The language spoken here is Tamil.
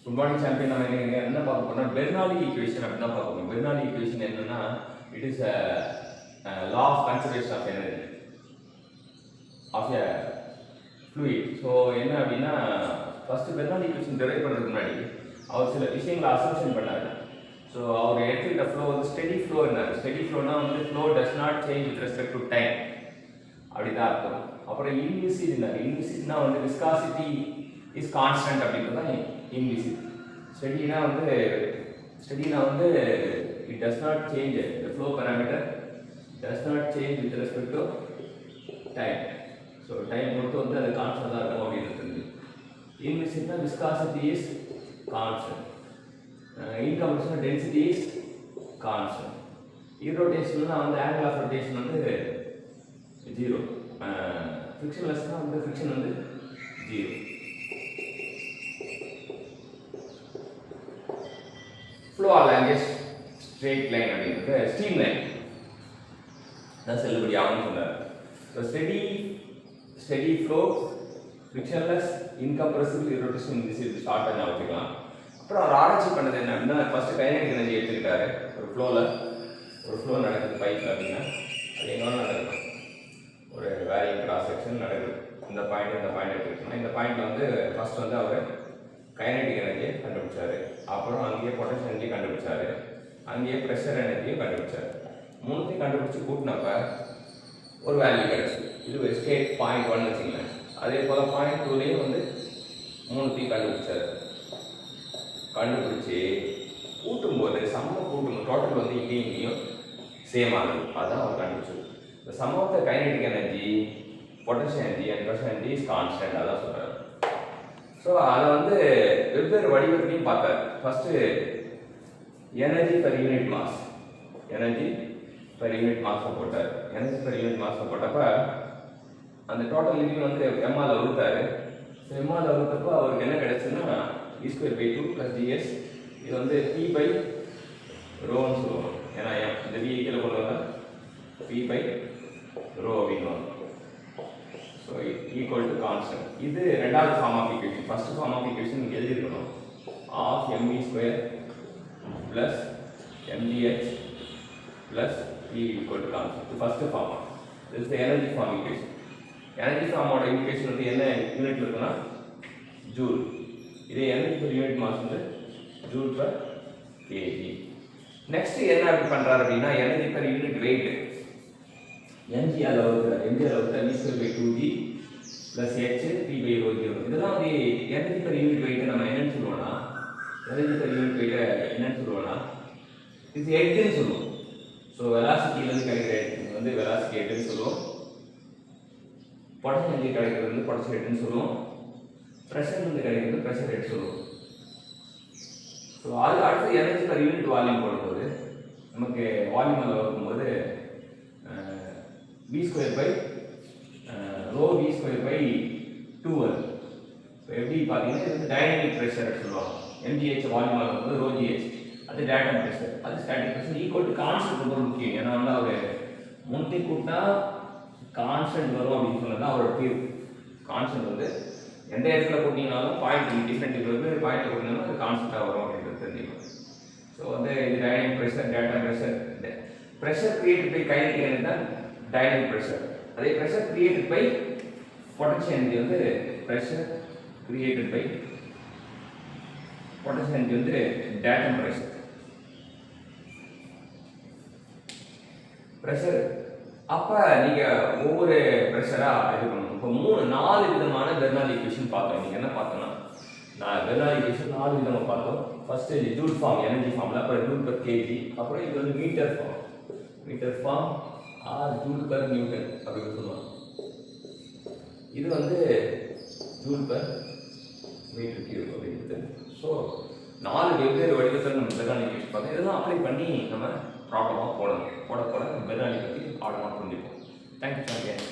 Good morning champion. நம்ம என்ன பார்க்க போறோம்னா பெர்னௌலி ஈக்குவேஷன் அப்படின்னு தான் பார்க்க போறோம். பெர்னௌலி ஈக்குவேஷன் என்னன்னா it is law of conservation of energy of a fluid. So என்ன அப்படின்னா ஃபர்ஸ்ட் பெர்னௌலி ஈக்குவேஷன் டெரைவ் பண்ணுறதுக்கு முன்னாடி அவர் சில விஷயங்களை அசம்ஷன் பண்ணாரு. ஸோ அவர் எடுத்துக்கிட்ட ஃப்ளோ வந்து ஸ்டெடி ஃப்ளோ இருந்தார். ஸ்டெடி ஃப்ளோனா வந்து flow does not change with respect to time அப்படிதான் அர்த்தம். அப்புறம் இன்விசிட் இருந்தார். இன்விசிட்னா வந்து விஸ்காசிட்டி இஸ் கான்ஸ்டன்ட் அப்படின்றது தான் இன்விசிட். ஸ்டெடினா வந்து it does not change the flow parameter does not change with respect to time. So time பொறுத்து வந்து அது கான்ஸ்டன்ட் தான் இருக்கும் அப்படின்றது. இன்விசிட்னா viscosity is constant, incompression density is constant. இர்ரோட்டேஷன்னா வந்து ஆங்கிள் ஆஃப் ரொட்டேஷன் வந்து 0. ஃபிக்ஷன்லெஸ்னா வந்து ஃபிக்ஷன் வந்து 0. ஃப்ளோ லாங்குவேஜ் ஸ்ட்ரெயிட் லைன் அப்படிங்கிறது ஸ்ட்ரீம் லைன் தான் செல்லுபடி ஆகும்னு சொன்னார். ஸோ ஸ்டெடி ஃப்ளோ ஃபிக்ஷன்லெஸ் இன்கம்ப்ரசிபிள் இர்ரோட்டேஷன் இது ஷார்ட் பண்ண வச்சுக்கலாம். அப்புறம் அவர் ஆராய்ச்சி பண்ணது என்ன அப்படின்னா ஃபர்ஸ்ட் கைனடிக் எனர்ஜி எடுத்துக்கிட்டாரு. ஒரு ஃப்ளோ நடக்குது பைப்பில் அப்படின்னா அது எங்கேனாலும் நடக்கும். ஒரு வேரிங் கிராஸ் செக்ஷன் நடக்குது. இந்த பாயிண்ட் எடுத்துக்கிட்டோம்னா இந்த பாயிண்ட்ல வந்து ஃபர்ஸ்ட் வந்து அவர் கைனடிக் எனர்ஜியை கண்டுபிடிச்சாரு. அப்புறம் அங்கேயே பொட்டன்ஷியல் எனர்ஜி கண்டுபிடிச்சாரு. அங்கேயே ப்ரெஷர் எனர்ஜியும் கண்டுபிடிச்சாரு. மூணுத்தையும் கண்டுபிடிச்சி கூட்டினப்ப ஒரு வேல்யூ கிடச்சி. இது ஒரு ஸ்டேட் பாயிண்ட் 1 வச்சுங்களேன். அதே போல் பாயிண்ட் 2லேயும் வந்து மூணுத்தையும் கண்டுபிடிச்சி கூட்டும்போது டோட்டல் வந்து இங்கேயும் சேம் ஆகுது. அதுதான் அவர் கண்டுபிடிச்சது. இந்த sum of the kinetic energy potential energy and pressure energy is constant. அதான் சொல்கிறார். ஸோ அதை வந்து வெவ்வேறு வடிவத்திலையும் பார்த்தார். First energy per unit mass போட்டார். எனர்ஜி பர் யூனிட் மாஸ் போட்டப்ப அந்த டோட்டல் லிவிங் வந்து எம்மாவில் வகுத்தாரு. ஸோ எம்மாவில் வகுத்தப்போ அவருக்கு என்ன கிடைச்சுன்னா E²/2 + ds. இது வந்து P/ρன்னு சொல்லுவோம். ஏன்னா இந்த V கீழே கொண்டு வந்தால் P/ρ அப்படின்னு வரும். So equal to constant. இது ரெண்டாவது form of equation. First form of equation நீங்கள் எழுதிருக்கணும். Half mv² + mgh + p equal to constant. இது first form. This the energy form equation. Energy ஃபார்மோட ஈக்குவேஷன் வந்து என்ன யூனிட்ல இருக்குன்னா ஜூல். இதே எனர்ஜி பர் யூனிட் மாஸ் வந்து Joule/kg. நெக்ஸ்ட் என்ன அப்படி பண்றாரு அப்படின்னா energy per unit wait mg அளவுக்கு V²/2g + h p/ρ0. இதெல்லாம் வந்து எனர்ஜி பர் யூனிட் வெயிட் நம்ம என்னன்னு சொல்லுவோம்னா இது ஹெட்னு சொல்லுவோம். ஸோ வெலாசிட்டியிலேருந்து கிடைக்கிற ஹெட் வந்து வெலாசிட்டி ஹெட்னு சொல்லுவோம். பொட்டன்ஷியல் எனர்ஜி கிடைக்கிறது வந்து பொட்டன்ஷியல் ஹெட்னு சொல்லுவோம். ப்ரெஷர் வந்து கிடைக்கிறது ப்ரெஷர் ஹெட் சொல்லுவோம். ஸோ அது அடுத்து எனர்ஜி பர் யூனிட் வால்யூம் போடும்போது நமக்கு வால்யூம் அளவு வரும்போது V²/ρV²/2 வருது. இப்போ எப்படி பார்த்தீங்கன்னா இது டைனமிக் ப்ரெஷர் சொல்லுவாங்க. mgh வால்யூம் வரும்போது ρgh அது டேட்டம் ப்ரெஷர், அது static pressure. Equal to constant ரொம்ப முக்கியம். ஏன்னா வந்து அவர் முன்னை கூட்டினா கான்ஸ்டன்ட் வரும் அப்படின்னு சொன்னது அவரோட தீர்வு. கான்ஸ்டன்ட் வந்து எந்த இடத்துல கூட்டிங்கனாலும் பாயிண்ட் டிஃப்ரெண்ட் வெவ்வேறு பாயிண்ட்ல கூட்டினாலும் அது கான்ஸ்டன்ட்டாக வரும் அப்படின்றது தெரிஞ்சுக்கணும். ஸோ வந்து இது dynamic pressure, datum pressure created by kinetic energy தான் டைனமிக் ப்ரெஷர். அதே pressure created by potential energy வந்து pressure created by potential energy வந்து டேட்டம் ப்ரெஷர். அப்போ நீங்கள் ஒவ்வொரு ப்ரெஷராக இது பண்ணணும். இப்போ 4 விதமான பெர்னௌலி ஈக்குவேஷன் பார்த்தோம். நீங்கள் என்ன பார்த்தோம்னா பெர்னௌலி ஈக்குவேஷன் 4 விதமாக பார்த்தோம். ஃபர்ஸ்ட் ஜூல் ஃபார்ம் எனர்ஜி ஃபார்மில், அப்புறம் Joule/kg, அப்புறம் இது வந்து மீட்டர் ஃபார்ம் ஆர் Joule/நியூட்டன் அப்படின்னு சொல்லுவாங்க. இது வந்து Joule/மீட்டர் கியூப் அப்படின்றது. ஸோ 4 வெவ்வேறு வடிவத்தில் நம்ம பெர்னௌலி ஈக்குவேஷன் பார்த்தோம். இதெல்லாம் அப்ளை பண்ணி நம்ம ப்ராப்ளமாக போட பெர்னௌலி பற்றி ஆழமாக புரிஞ்சுப்போம். Thank you sir.